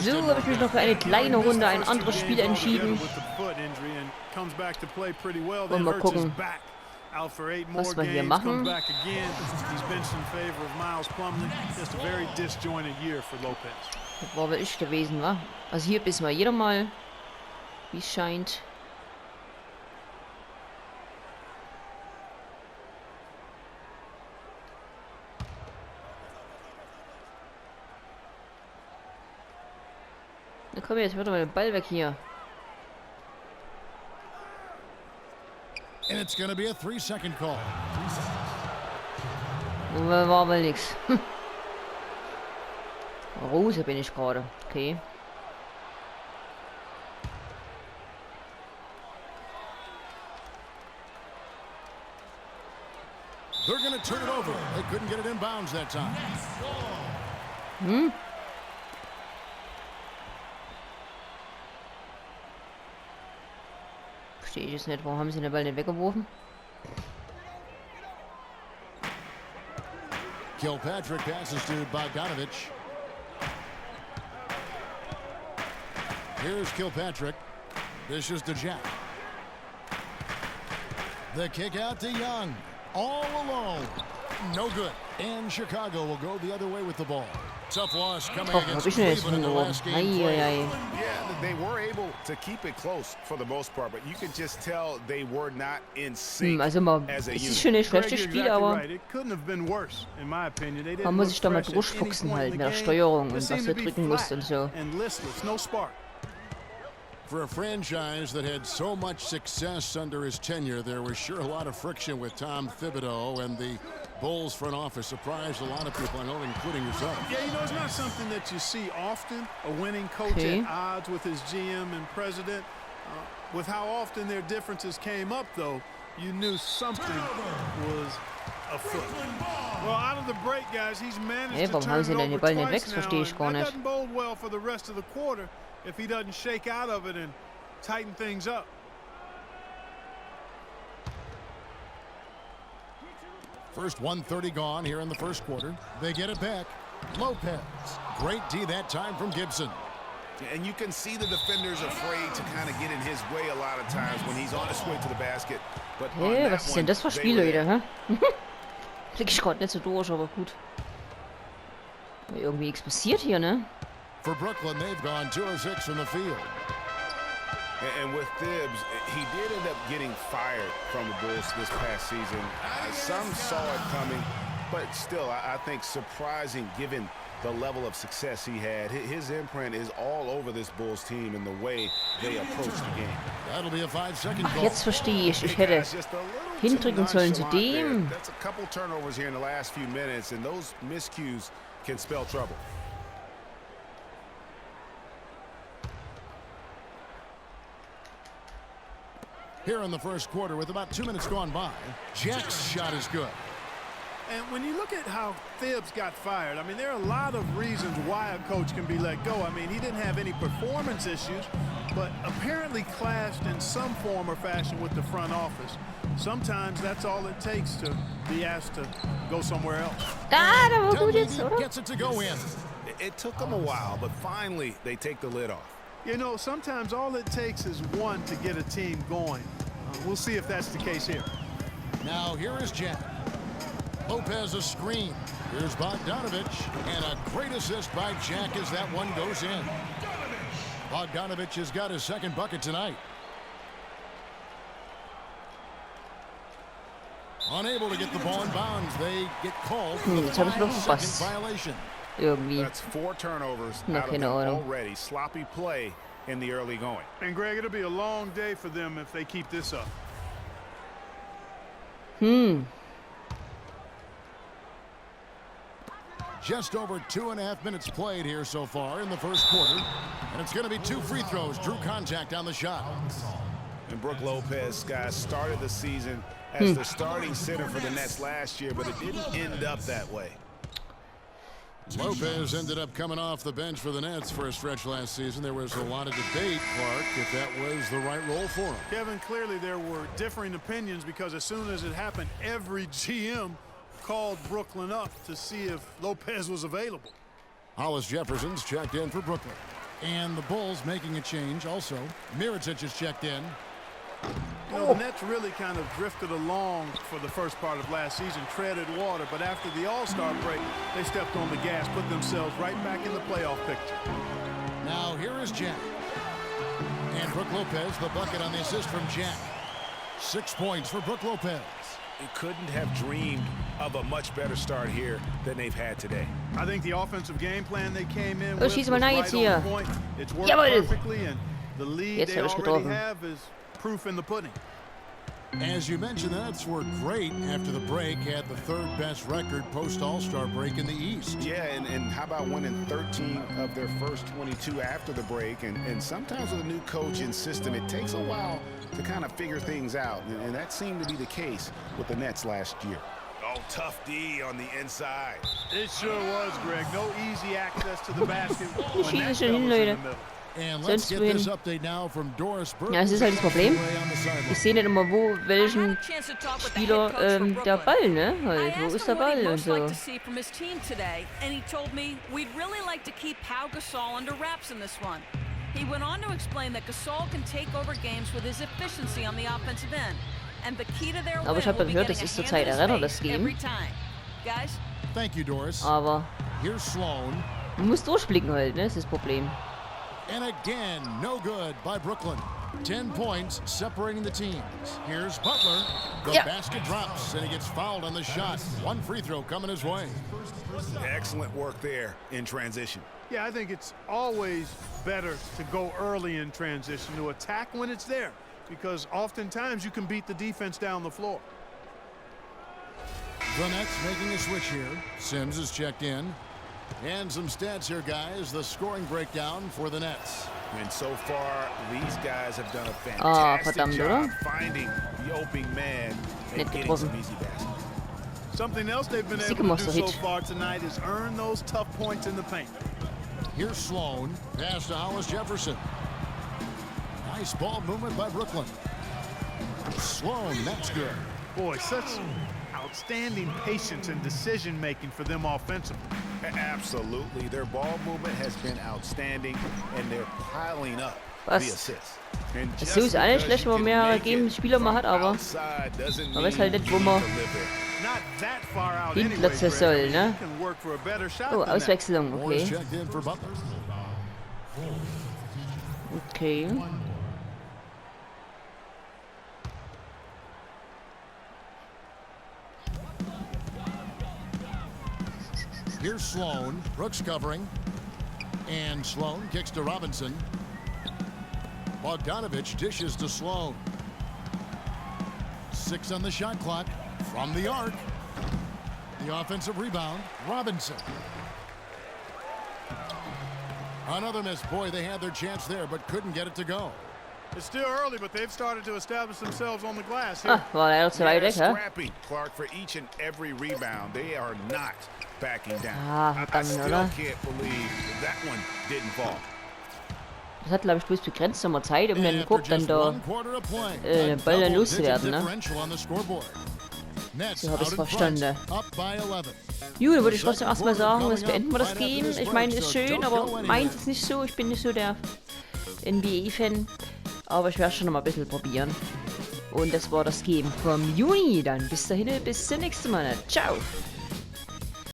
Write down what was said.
So habe ich mich noch für eine kleine Runde ein anderes Spiel entschieden. Und mal gucken, was wir hier machen. Das war wohl ich gewesen, wa? Also hier bis mal jeder mal, wie es scheint. Na komm, jetzt wird doch mal der Ball weg hier. And it's gonna be a 3-second call. War wohl nix. Rose bin ich gerade. Okay. They're gonna turn it over. They couldn't get it in bounds that time. Hm? Verstehe ich jetzt nicht. Warum haben sie den Ball nicht weggeworfen? Kilpatrick passes to Bogdanovich. Here's Kilpatrick. This is to Jack. The kick out to Young. All alone. No good. And Chicago will go the other way with the ball. Tough loss coming against Cleveland in the last game. Yeah, they were able to keep it close for the most part, but you could just tell they were not in sync Also mal, as a es ist unit. schon ein schlechtes Spiel, aber man muss sich da mal durchfuchsen halt mit der Steuerung und was du drücken musst und so. For a franchise that had so much success under his tenure, there was sure a lot of friction with Tom Thibodeau, and the Bulls front office surprised a lot of people, I know, including yourself. Yeah, you know, it's not something that you see often, a winning coach at odds with his GM and president. With how often their differences came up, though, you knew something was afoot. Well, out of the break, guys, he's managed to turn it over twice now, and that doesn't bode well for the rest of the quarter if he doesn't shake out of it and tighten things up. First 1:30 gone here in the first quarter. They get it back. Lopez. Great D that time from Gibson. And you can see the defenders afraid to kind of get in his way a lot of times when he's on his way to the basket. But Hey, was ist denn das für Spiel, Leute, hä? Blick ich gerade nicht so durch, aber gut. Irgendwie nichts passiert hier, ne? For Brooklyn, they've gone 2 of 6 from the field. And with Thibs, he did end up getting fired from the Bulls this past season. Some saw it coming, but still, I think surprising given the level of success he had. His imprint is all over this Bulls team and the way they approach the game. That'll be a 5-second call. Jetzt verstehe ich. Ich hätte hindrücken sollen zu dem. That's a couple turnovers here in the last few minutes, and those miscues can spell trouble. Here in the first quarter with about 2 minutes gone by, Jack's shot is good. And when you look at how Thibs got fired, I mean, there are a lot of reasons why a coach can be let go. I mean, he didn't have any performance issues, but apparently clashed in some form or fashion with the front office. Sometimes that's all it takes to be asked to go somewhere else. Gets it to go in. It took them a while, but finally they take the lid off. You know, sometimes all it takes is one to get a team going. We'll see if that's the case here. Now here is Jack. Lopez a screen. Here's Bogdanovich, and a great assist by Jack as that one goes in. Bogdanovich has got his second bucket tonight. Unable to get the ball in bounds. They get called for the 5-second violation. Irgendwie. That's 4 turnovers out of them already. Sloppy play in the early going. And Greg, it'll be a long day for them if they keep this up. Just over 2.5 minutes played here so far in the first quarter. And it's going to be 2 free throws. Drew contact on the shot. And Brook Lopez, guys, started the season as the starting center for the Nets last year, but it didn't end up that way. Lopez ended up coming off the bench for the Nets for a stretch last season. There was a lot of debate, Clark, if that was the right role for him. Kevin, clearly there were differing opinions because as soon as it happened, every GM called Brooklyn up to see if Lopez was available. Hollis Jefferson's checked in for Brooklyn. And the Bulls making a change also. Mirotic is checked in. You know, the Nets really kind of drifted along for the first part of last season, treaded water, but after the All-Star break, they stepped on the gas, put themselves right back in the playoff picture. Now here is Jack. And Brook Lopez, the bucket on the assist from Jack. 6 points for Brook Lopez. He couldn't have dreamed of a much better start here than they've had today. I think the offensive game plan they came in Oh, with schieß was mal right jetzt on hier. point. It's worked Jawohl. perfectly, and the lead Jetzt they hab ich already getroffen. have is proof in the pudding. As you mentioned, the Nets were great after the break, had the third best record post-All-Star break in the East. Yeah, and how about winning 13 of their first 22 after the break? And sometimes with a new coach and system, it takes a while to kind of figure things out. And that seemed to be the case with the Nets last year. Oh, tough D on the inside. It sure was, Greg. No easy access to the basket. when schieße that schon fell hin, was in the Leute. middle. And let's get this update now from Doris Burke. Ja, es ist halt das Problem. Ich sehe nicht immer, wo welchen Spieler der Ball, ne? Halt, wo ist der Ball und so. He went on to explain that Gasol can take over games with his efficiency on the offensive end, and the key to their win Aber ich habe will be gehört, getting das ist a hand zurzeit in his Renner, das face Game. every time. Guys, Thank you, Doris. Aber Here's Sloan. man muss durchblicken halt, ne? Das ist das Problem. And again, no good by Brooklyn. 10 points separating the teams. Here's Butler. The basket drops, and he gets fouled on the shot. One free throw coming his way. Excellent work there in transition. Yeah, I think it's always better to go early in transition, to attack when it's there, because oftentimes you can beat the defense down the floor. The Nets making a switch here. Sims is checked in. And some stats here, guys. The scoring breakdown for the Nets. And so far, these guys have done a Ah, fantastic verdammt, job oder? finding the opening man and Nicht getting getroffen. some easy baskets. Something else they've been Sick able to do so hit. far tonight is earn those tough points in the paint. Here's Sloan. Pass to Hollis Jefferson. Nice ball movement by Brooklyn. Sloan, that's good. Boy, such outstanding patience and decision-making for them offensively. Absolutely. Their ball movement has been outstanding, and they're piling up the Was? assists. And Das just ist auch nicht schlecht, because wenn man you mehrere can make it Game-Spieler mal hat, aber outside doesn't man weiß halt mean nicht, wo you man deliver. Not that far out hinplatzieren anyway, soll, Greg. ne? You can work for a better shot Oh, than that. Auswechslung, Moore's okay. checked in for Butler. Okay. Here's Sloan. Brooks covering. And Sloan kicks to Robinson. Bogdanovich dishes to Sloan. 6 on the shot clock from the arc. The offensive rebound, Robinson. Another miss. Boy, they had their chance there, but couldn't get it to go. It's still early, but they've started to establish themselves on the glass here. Ah, war leider zu weit weg, hä? Scrapping, Clark, for each and every rebound. They are not backing down. Ah, I verdammt, still oder? can't believe that one didn't fall. Das hat, glaube ich, bloß begrenzt nochmal Zeit, um den After Korb dann just da one quarter of play, den a Ball dann double-digit loszuwerden, ne? differential on the scoreboard. Nets So hab ich's out in front, verstanden. up by 11. Gut, dann würde ich trotzdem erstmal sagen, jetzt beenden wir das Game. Ich meine, ist schön, aber meins ist nicht so. Ich bin nicht so der NBA-Fan. Aber ich werde schon noch mal ein bisschen probieren. Und das war das Game vom Juni. Dann bis dahin, bis zum nächsten Mal. Ciao!